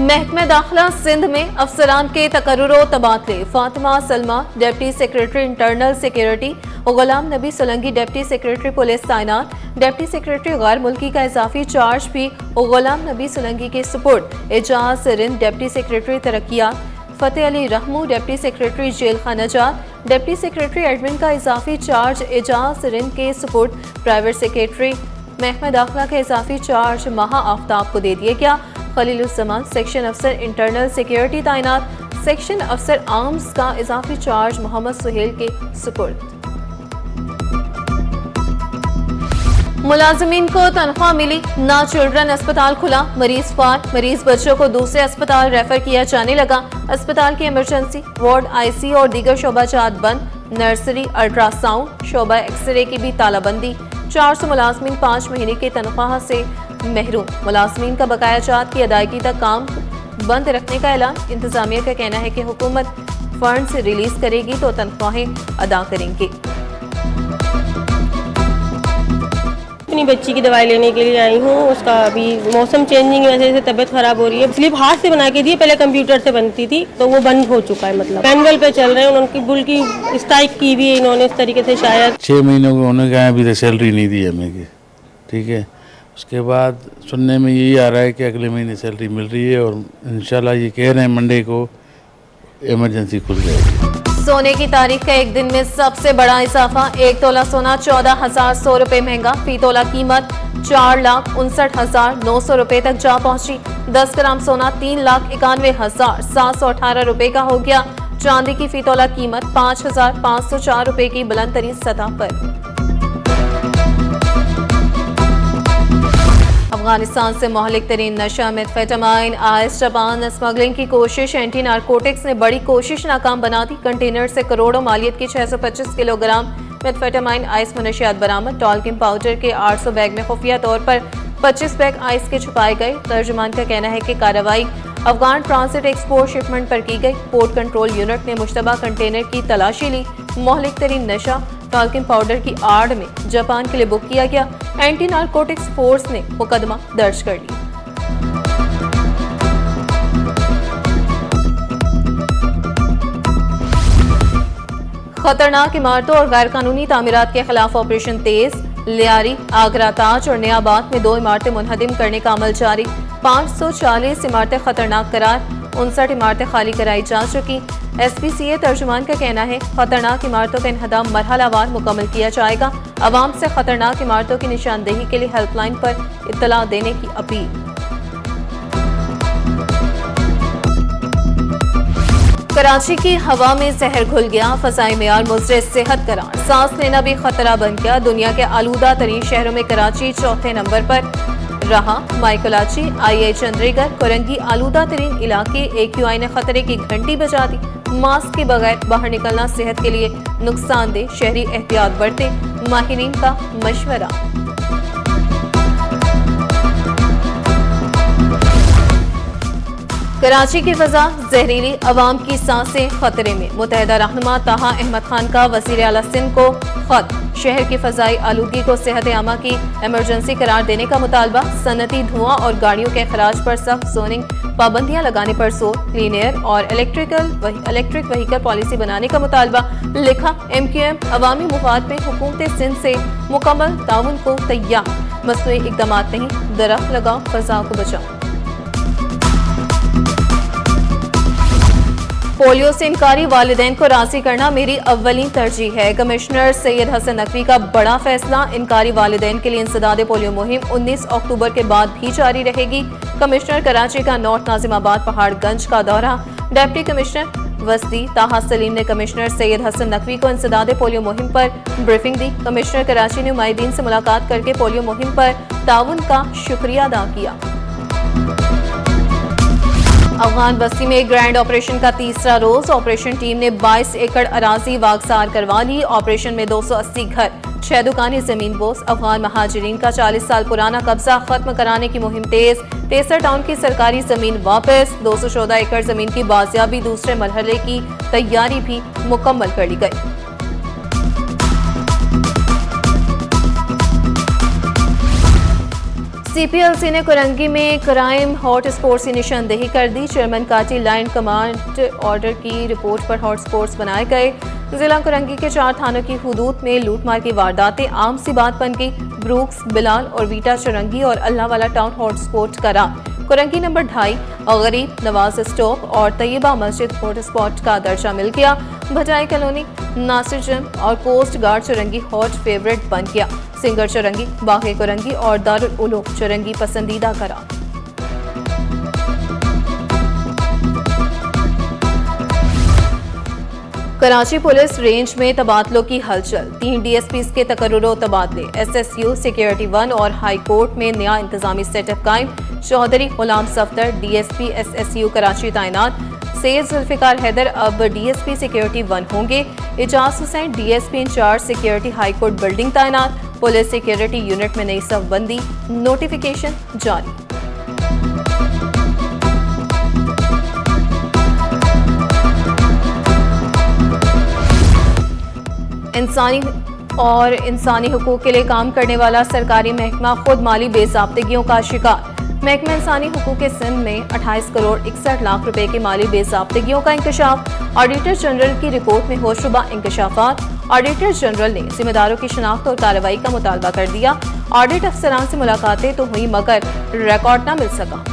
महकमा दाखिला सिंध में अफसरान के तकर्रुर तबादले। Fatima Salma deputy secretary internal security और Ghulam Nabi Solanki deputy secretary police तैनात। डिप्टी सेक्रेटरी गैर मुल्की का इजाफी चार्ज भी और गुलाम नबी सोलंकी के सुपुर्द। एजाज रिंद डिप्टी सेक्रेटरी तरक्यात। Fateh Ali Rahmu deputy secretary jail खाना जात। डिप्टी सेक्रेटरी एडमिन का इजाफी चार्ज एजाज रिंद के सुपुर्द। प्राइवेट सेक्रेटरी महकमा दाखिला का इजाफी चार्ज माह आफ्ताब को दे दिया गया। खलीलुज़्ज़मान सेक्शन अफसर इंटरनल सिक्योरिटी तैनात। सेक्शन अफसर आर्म्स का इजाफी चार्ज मोहम्मद सुहेल के सुपुर्द। मुलाजिमीन को तनख्वाह मिली ना। चिल्ड्रन अस्पताल खुला, मरीज फार। मरीज बच्चों को दूसरे अस्पताल रेफर किया जाने लगा। अस्पताल की इमरजेंसी वार्ड, आईसी और दीगर शोबाजात बंद। नर्सरी, अल्ट्रासाउंड शोबा, एक्सरे की भी तालाबंदी। 400 मुलाजमीन 5 महीने की तनख्वाह से महरूम। मुलाजमीन का बकाया जात की अदायगी तक काम बंद रखने का ऐलान। इंतजामिया का कहना है कि हुकूमत फंड्स रिलीज करेगी तो तनख्वाहें अदा करेंगे। अपनी बच्ची की दवाई लेने के लिए आई हूँ। उसका अभी मौसम चेंजिंग की वजह से तबीयत खराब हो रही है। स्लिप हाथ से बना के दी, पहले कंप्यूटर से बनती थी तो वो बंद हो चुका है। मतलब मैनुअल पे चल रहे हैं। उनकी बुल की स्ट्राइक की भी इन्होंने इस तरीके से शायद 6 महीनों को उन्होंने कहा अभी तक सैलरी नहीं दी हमें की। ठीक है, उसके बाद सुनने में यही आ रहा है कि अगले महीने सैलरी मिल रही है और इंशाल्लाह ये कह रहे हैं मंडे को इमरजेंसी खुल जाएगी। सोने की तारीख का एक दिन में सबसे बड़ा इजाफा। 1 तोला सोना 14,100 रुपए महंगा। फी तोला कीमत 4,59,900 रुपए तक जा पहुंची। 10 ग्राम सोना 3,91,718 रुपए का हो गया। चांदी की फी तोला कीमत 5,504 रुपए की बुलंद तरीन सतह पर। अफगानिस्तान से मोहलिक तरीन नशा मेथफेटामाइन आइस जापान स्मगलिंग की कोशिश। एंटी नारकोटिक्स ने बड़ी कोशिश नाकाम बना दी। कंटेनर से करोड़ों मालियत की 625 किलोग्राम मेथफेटामाइन आइस मुनशियात बरामद। टॉल्किन पाउडर के 800 बैग में खुफिया तौर पर 25 बैग आइस के छुपाए गए। तर्जुमान का कहना है कि कार्रवाई अफगान ट्रांसिट एक्सपोर्ट शिपमेंट पर की गई। पोर्ट कंट्रोल यूनिट ने मुश्तबा कंटेनर की तलाशी ली। मोहलिक तरीन नशा टॉल्किन पाउडर की आड़ में जापान के लिए बुक किया गया। एंटी नारकोटिक्स फोर्स ने मुकदमा दर्ज कर लिया। खतरनाक इमारतों और गैर कानूनी तामीरात के खिलाफ ऑपरेशन तेज। लियारी, आगरा ताज और नयाबाद में 2 इमारतें मुनहदिम करने का अमल जारी। 540 इमारतें खतरनाक करार। 59 इमारतें खाली कराई जा चुकी। SPCA तर्जुमान का कहना है खतरनाक इमारतों का इन्हदाम मरहलावार मुकम्मल किया जाएगा। अवाम से खतरनाक इमारतों की निशानदेही के लिए हेल्पलाइन पर इत्तला देने की अपील। कराची की हवा में जहर घुल गया। फ़ज़ाई मेयार मुज़र सेहत करार। सांस लेना भी खतरा बन गया। दुनिया के आलूदा तरीन शहरों में कराची चौथे नंबर पर रहा। माइकलाची, IA चंद्रीगढ़, कोरंगी आलूदा तरीन इलाके। AQI ने खतरे की घंटी बजा दी। मास्क के बगैर बाहर निकलना सेहत के लिए नुकसानदेह। शहरी एहतियात बरते, माहिरीन का मशवरा। कराची की फ़ज़ा जहरीली, अवाम की सांसें खतरे में। मुत्तहिदा रहनुमा ताहा अहमद खान का वज़ीर आला सिंध को खत। शहर की फ़ज़ाई आलूगी को सेहत आमा की इमरजेंसी करार देने का मुतालबा। सनती धुआं और गाड़ियों के अखराज पर सख्त जोनिंग पाबंदियां लगाने पर जोर। क्लीन एयर और इलेक्ट्रिक व्हीकल पॉलिसी बनाने का मुतालबा। लिखा MQM अवामी मुफाद में हुकूमत सिंध से मुकम्मल ताउन को तैयार। मसनूई इक़दामात नहीं, दरख्त लगाओ, फ़ज़ा को बचाओ। पोलियो से इनकारी वालिदैन को राजी करना मेरी अव्वलीन तरजीह है। कमिश्नर सैयद हसन नकवी का बड़ा फैसला। इनकारी वालिदैन के लिए इंसदाद पोलियो मुहिम 19 अक्टूबर के बाद भी जारी रहेगी। कमिश्नर कराची का नॉर्थ नाजिमाबाद पहाड़गंज का दौरा। डिप्टी कमिश्नर वस्ती ताहा सलीम ने कमिश्नर सैयद हसन नकवी को इंसदाद पोलियो मुहिम पर ब्रीफिंग दी। कमिश्नर कराची ने नुमाइंदीन से मुलाकात करके पोलियो मुहिम पर ताउन का शुक्रिया अदा किया। अफगान बस्ती में ग्रैंड ऑपरेशन का तीसरा रोज। ऑपरेशन टीम ने 22 एकड़ अराजी वागसार करवा ली। ऑपरेशन में 280 घर, 6 दुकानें जमीन बोस। अफगान महाजिरीन का 40 साल पुराना कब्जा खत्म कराने की मुहिम तेज। 63 टाउन की सरकारी जमीन वापस। 214 एकड़ जमीन की बाजियाबी। दूसरे मरहले की तैयारी भी मुकम्मल कर ली गई। सीपीएलसी ने कुरंगी में क्राइम हॉट स्पॉट्स की निशानदेही कर दी। चेयरमैन काटी लाइन कमांड ऑर्डर की रिपोर्ट पर हॉट स्पॉट्स बनाए गए। जिला कुरंगी के 4 थानों की हुदूद में लूटमार की वारदातें आम सी बात बन गई। ब्रूक्स, बिलाल और वीटा चुरंगी और अल्लाहवाला टाउन हॉट स्पॉट करार। कुरंगी नंबर 2.5 गरीब नवाज स्टॉप और तैयबा मस्जिद हॉट स्पॉट का दर्जा मिल गया। भजाई कॉलोनी, नासिर जिम और coast guard Chowrangi hot favourite बन गया। सिंगर चुरंगी, बागे कुरंगी और दारुल उलूम चुरंगी पसंदीदा करार। कराची पुलिस रेंज में तबादलों की हलचल। 3 डीएसपीज के तकर्रुरों तबादले। एसएसयू सिक्योरिटी 1 और हाई कोर्ट में नया इंतजामी सेटअप कायम। चौधरी गुलाम सफदर डीएसपी एसएसयू कराची तैनात। सैयद जुल्फिकार हैदर अब डीएसपी सिक्योरिटी 1 होंगे। Ijaz Hussain DSP incharge security high court building तैनात। पुलिस सिक्योरिटी यूनिट में नई सफबंदी। नोटिफिकेशन जारी। इंसानी हुकूक के लिए काम करने वाला सरकारी महकमा खुद माली बेज़ाब्तगियों का शिकार। महकमा इंसानी हुकूक के सिंध में 28 करोड़ 61 लाख रुपए की माली बेज़ाब्तगियों का इंकशाफ। ऑडिटर जनरल की रिपोर्ट में होशरुबा इंकशाफात। ऑडिटर जनरल ने जिम्मेदारों की शिनाख्त और कार्रवाई का मुतालबा कर दिया। ऑडिट अफसरान से मुलाकातें तो हुई मगर रिकॉर्ड न मिल सका।